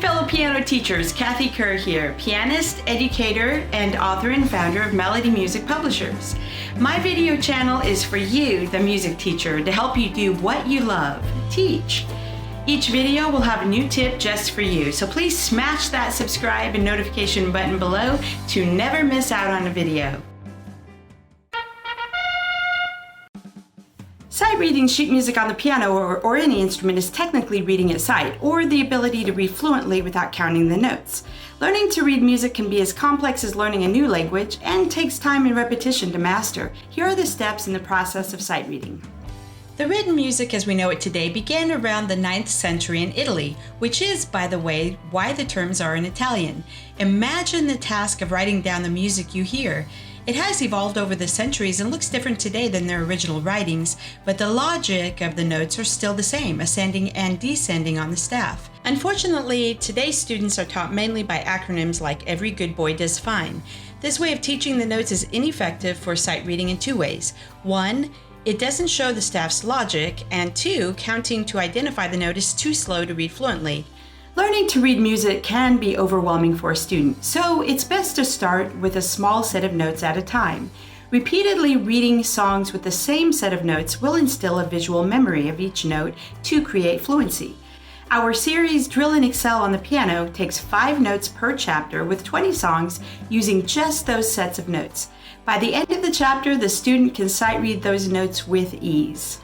fellow piano teachers, Kathy Kerr here, pianist, educator, and author and founder of Melody Music Publishers. My video channel is for you, the music teacher, to help you do what you love, teach. Each video will have a new tip just for you, so please smash that subscribe and notification button below to never miss out on a video. Sight reading sheet music on the piano or any instrument is technically reading at sight, or the ability to read fluently without counting the notes. Learning to read music can be as complex as learning a new language and takes time and repetition to master. Here are the steps in the process of sight reading. The written music as we know it today began around the 9th century in Italy, which is, by the way, why the terms are in Italian. Imagine the task of writing down the music you hear. It has evolved over the centuries and looks different today than their original writings, but the logic of the notes are still the same, ascending and descending on the staff. Unfortunately, today's students are taught mainly by acronyms like "Every good boy does fine." This way of teaching the notes is ineffective for sight reading in two ways. One, it doesn't show the staff's logic, and two, counting to identify the note is too slow to read fluently. Learning to read music can be overwhelming for a student, so it's best to start with a small set of notes at a time. Repeatedly reading songs with the same set of notes will instill a visual memory of each note to create fluency. Our series Drill and Excel on the Piano takes 5 notes per chapter with 20 songs using just those sets of notes. By the end of the chapter, the student can sight read those notes with ease.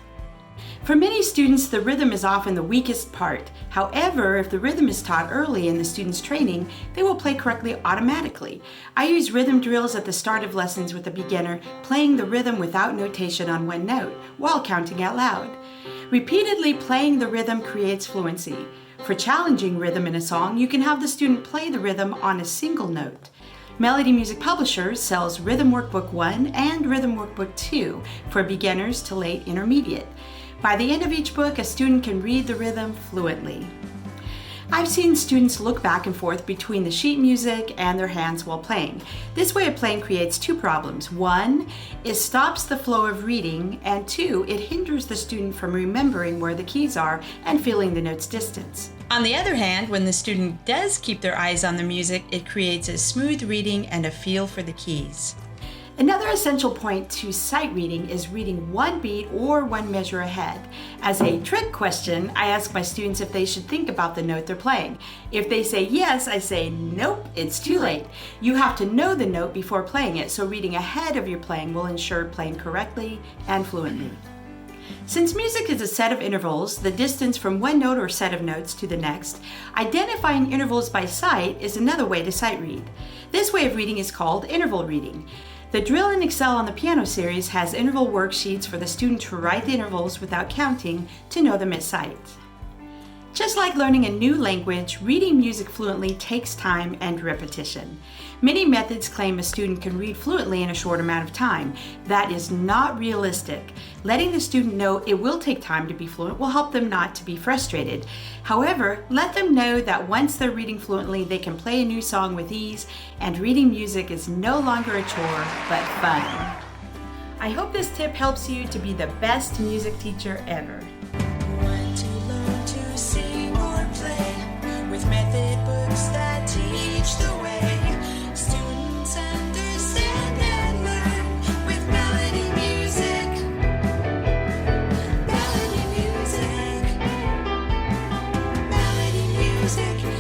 For many students, the rhythm is often the weakest part. However, if the rhythm is taught early in the student's training, they will play correctly automatically. I use rhythm drills at the start of lessons with a beginner, playing the rhythm without notation on one note, while counting out loud. Repeatedly playing the rhythm creates fluency. For challenging rhythm in a song, you can have the student play the rhythm on a single note. Melody Music Publishers sells Rhythm Workbook 1 and Rhythm Workbook 2 for beginners to late intermediate. By the end of each book, a student can read the rhythm fluently. I've seen students look back and forth between the sheet music and their hands while playing. This way of playing creates two problems. One, it stops the flow of reading, and two, it hinders the student from remembering where the keys are and feeling the note's distance. On the other hand, when the student does keep their eyes on the music, it creates a smooth reading and a feel for the keys. Another essential point to sight reading is reading one beat or one measure ahead. As a trick question, I ask my students if they should think about the note they're playing. If they say yes, I say, nope, it's too late. You have to know the note before playing it, so reading ahead of your playing will ensure playing correctly and fluently. Since music is a set of intervals, the distance from one note or set of notes to the next, identifying intervals by sight is another way to sight read. This way of reading is called interval reading. The Drill and Excel on the Piano series has interval worksheets for the student to write the intervals without counting to know them at sight. Just like learning a new language, reading music fluently takes time and repetition. Many methods claim a student can read fluently in a short amount of time. That is not realistic. Letting the student know it will take time to be fluent will help them not to be frustrated. However, let them know that once they're reading fluently, they can play a new song with ease, and reading music is no longer a chore, but fun. I hope this tip helps you to be the best music teacher ever. With method books that teach the way, students understand and learn with melody music. Melody music. Melody music.